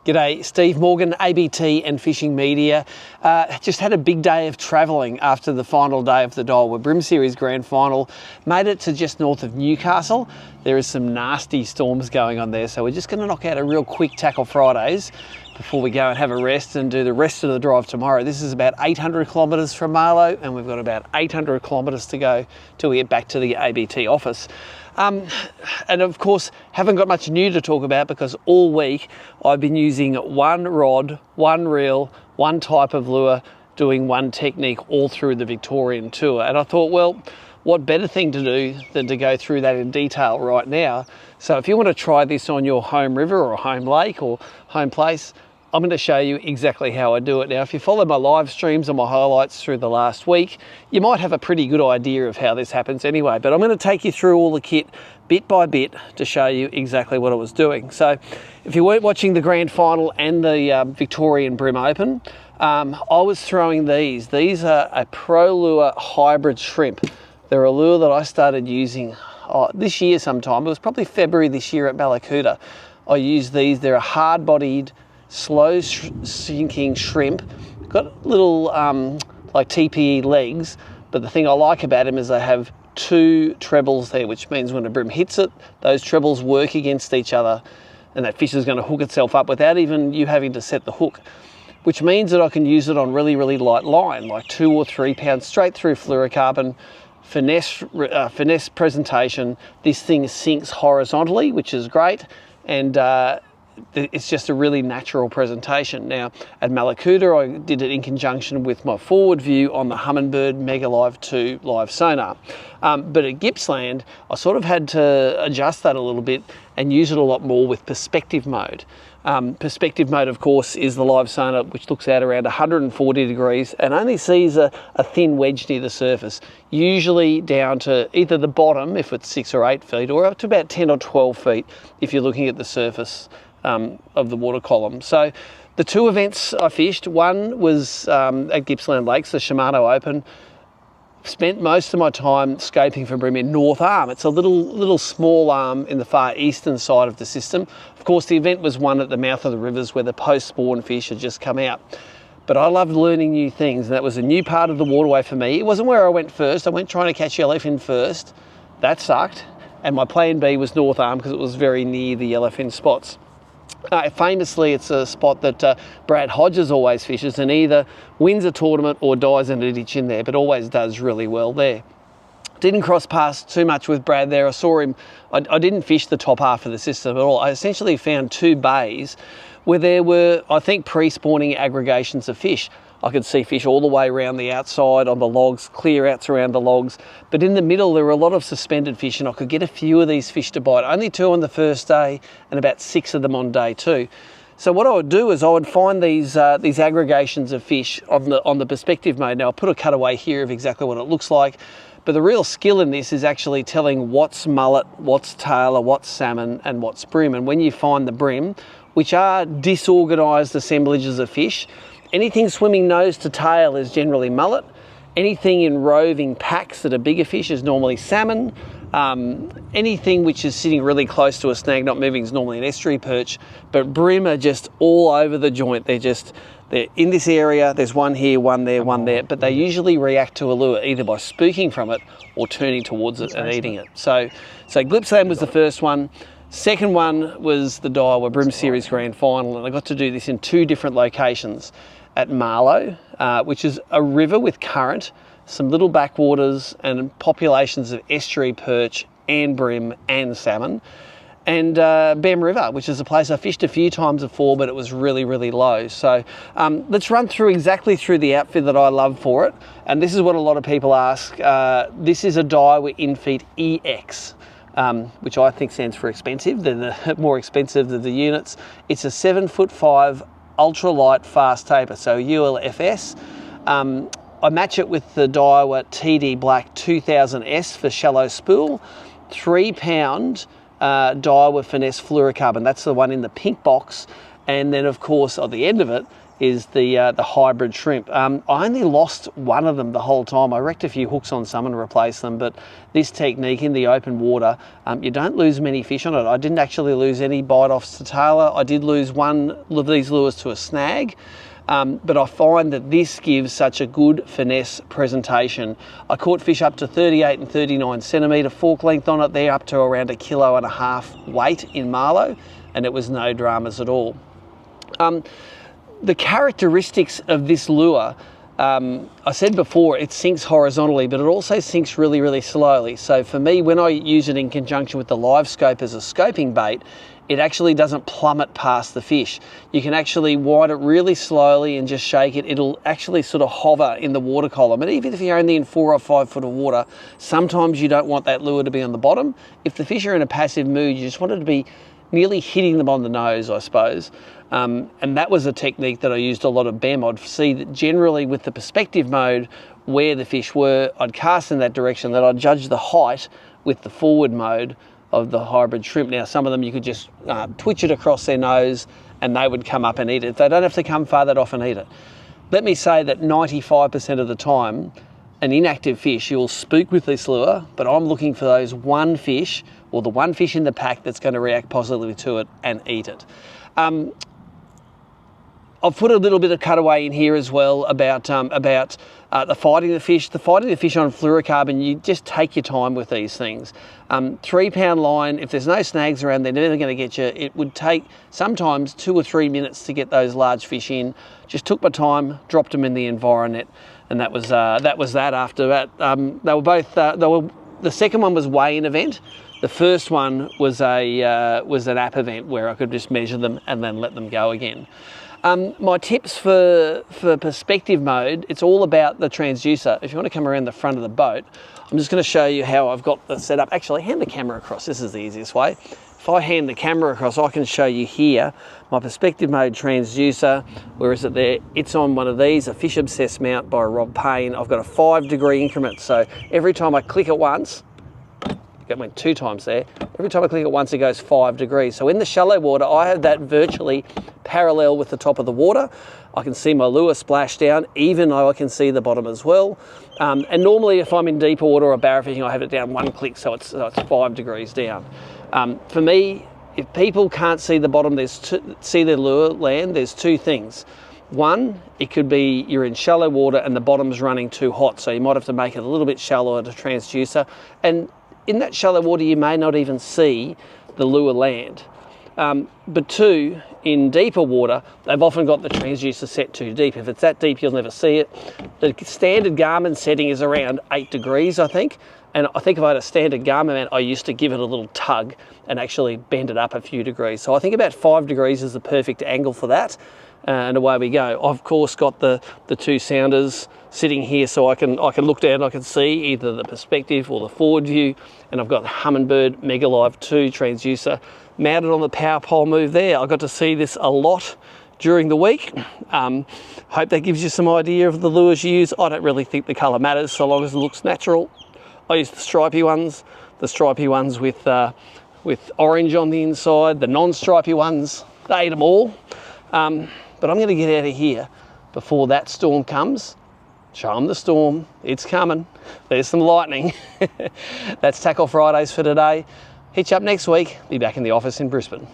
G'day, Steve Morgan, ABT and Fishing Media. Just had a big day of travelling after the final day of the Daiwa Bream Series Grand Final. Made it to just north of Newcastle. There is some nasty storms going on there, so we're just going to knock out a real quick tackle Fridays before we go and have a rest and do the rest of the drive tomorrow. This is about 800 kilometres from Marlow, and we've got about 800 kilometres to go till we get back to the ABT office. And of course, haven't got much new to talk about because all week I've been using one rod, one reel, one type of lure, doing one technique all through the Victorian tour. And I thought, well, what better thing to do than to go through that in detail right now. So if you want to try this on your home river or home lake or home place, I'm going to show you exactly how I do it. Now, if you follow my live streams and my highlights through the last week, you might have a pretty good idea of how this happens anyway, but I'm going to take you through all the kit bit by bit to show you exactly what I was doing. So if you weren't watching the Grand Final and the Victorian Bream Open, I was throwing these. These are a Pro Lure hybrid shrimp. They're a lure that I started using this year sometime. It was probably February this year at Malakuta. I used these. They're a hard-bodied, slow sinking shrimp. Got little like TPE legs, but the thing I like about them is they have two trebles there, which means when a bream hits it, those trebles work against each other and that fish is going to hook itself up without even you having to set the hook, which means that I can use it on really, really light line, like 2 or 3 pounds straight through fluorocarbon. Finesse presentation. This thing sinks horizontally, which is great, and it's just a really natural presentation. Now, at Malakuta, I did it in conjunction with my forward view on the Humminbird Mega Live 2 live sonar. But at Gippsland, I sort of had to adjust that a little bit and use it a lot more with perspective mode. Perspective mode, of course, is the live sonar, which looks out around 140 degrees and only sees a thin wedge near the surface, usually down to either the bottom, if it's 6 or 8 feet, or up to about 10 or 12 feet if you're looking at the surface of the water column. So the 2 events I fished, one was at Gippsland Lakes, the Shimano Open. Spent most of my time scoping for bream in North Arm. It's a little small arm in the far eastern side of the system. Of course, the event was one at the mouth of the rivers where the post-spawn fish had just come out. But I loved learning new things, and that was a new part of the waterway for me. It wasn't where I went first. I went trying to catch yellowfin first. That sucked. And my plan B was North Arm because it was very near the yellowfin spots. Famously, it's a spot that Brad Hodges always fishes and either wins a tournament or dies in a ditch in there, but always does really well there. Didn't cross paths too much with Brad there. I saw him, I didn't fish the top half of the system at all. I essentially found 2 bays where there were, I think, pre-spawning aggregations of fish. I could see fish all the way around the outside on the logs, clear outs around the logs. But in the middle, there were a lot of suspended fish and I could get a few of these fish to bite. Only 2 on the first day and about 6 of them on day 2. So what I would do is I would find these aggregations of fish on the perspective mode. Now I'll put a cutaway here of exactly what it looks like. But the real skill in this is actually telling what's mullet, what's tailor, what's salmon and what's bream. And when you find the bream, which are disorganised assemblages of fish, anything swimming nose to tail is generally mullet. Anything in roving packs that are bigger fish is normally salmon. Anything which is sitting really close to a snag not moving is normally an estuary perch. But bream are just all over the joint. They're in this area, there's one here, one there, one there, but they usually react to a lure either by spooking from it or turning towards it and eating it. So Gippsland was the first one. Second one was the Daiwa Bream Series Grand Final, and I got to do this in 2 different locations. At Marlow, which is a river with current, some little backwaters and populations of estuary perch and bream and salmon. And Bem River, which is a place I fished a few times before, but it was really, really low. So let's run exactly through the outfit that I love for it. And this is what a lot of people ask. This is a Daiwa Infeed EX. Which I think stands for expensive. They're more expensive than the units. It's a 7'5" ultralight fast taper, so ULFS. I match it with the Daiwa TD Black 2000S for shallow spool, 3 pound Daiwa finesse fluorocarbon. That's the one in the pink box. And then of course at the end of it is the hybrid shrimp. I only lost one of them the whole time. I wrecked a few hooks on some and replaced them, but this technique in the open water, you don't lose many fish on it. I didn't actually lose any bite-offs to tailor. I did lose one of these lures to a snag, but I find that this gives such a good finesse presentation. I caught fish up to 38 and 39 centimetre fork length on it. They're up to around 1.5 kilos weight in marlow, and it was no dramas at all. The characteristics of this lure, I said before, it sinks horizontally, but it also sinks really, really slowly. So for me, when I use it in conjunction with the live scope as a scoping bait, it actually doesn't plummet past the fish. You can actually wind it really slowly and just shake it. It'll actually sort of hover in the water column. And even if you're only in 4 or 5 foot of water, sometimes you don't want that lure to be on the bottom. If the fish are in a passive mood, you just want it to be nearly hitting them on the nose, I suppose. And that was a technique that I used a lot of BEM. I'd see that generally with the perspective mode where the fish were, I'd cast in that direction, that I'd judge the height with the forward mode of the hybrid shrimp. Now, some of them you could just twitch it across their nose and they would come up and eat it. They don't have to come far that off and eat it. Let me say that 95% of the time, an inactive fish, you'll spook with this lure, but I'm looking for those one fish, or the one fish in the pack that's going to react positively to it and eat it. I've put a little bit of cutaway in here as well about the fighting the fish. The fighting the fish on fluorocarbon, you just take your time with these things. 3-pound line, if there's no snags around, they're never going to get you. It would take sometimes 2 or 3 minutes to get those large fish in. Just took my time, dropped them in the Environet, and that was that. After that, they were both. The second one was weigh-in event. The first one was an app event where I could just measure them and then let them go again. My tips for perspective mode, it's all about the transducer. If you want to come around the front of the boat, I'm just going to show you how I've got the setup. Actually, hand the camera across. This is the easiest way. If I hand the camera across, I can show you here my perspective mode transducer. Where is it there? It's on one of these, a Fish Obsessed mount by Rob Payne. I've got a 5-degree increment. So every time I click it once, it went 2 times there. Every time I click it once, it goes 5 degrees. So in the shallow water, I have that virtually parallel with the top of the water. I can see my lure splash down, even though I can see the bottom as well. And normally if I'm in deeper water or barra fishing, I have it down 1 click, so it's 5 degrees down. For me, if people can't see the bottom, see their lure land, there's 2 things. One, it could be you're in shallow water and the bottom's running too hot, so you might have to make it a little bit shallower to transducer. And in that shallow water, you may not even see the lure land. But 2, in deeper water, they've often got the transducer set too deep. If it's that deep, you'll never see it. The standard Garmin setting is around 8 degrees, I think. And I think if I had a standard Garmin mount, I used to give it a little tug and actually bend it up a few degrees. So I think about 5 degrees is the perfect angle for that. And away we go. I've of course got the 2 sounders sitting here, so I can look down, I can see either the perspective or the forward view, and I've got the Humminbird Mega Live 2 transducer mounted on the power pole move there. I got to see this a lot during the week. Hope that gives you some idea of the lures you use. I don't really think the colour matters so long as it looks natural. I use the stripy ones with orange on the inside, the non-stripy ones, they eat them all. But I'm going to get out of here before that storm comes. Show them the storm. It's coming. There's some lightning. That's Tackle Fridays for today. Hitch up next week. Be back in the office in Brisbane.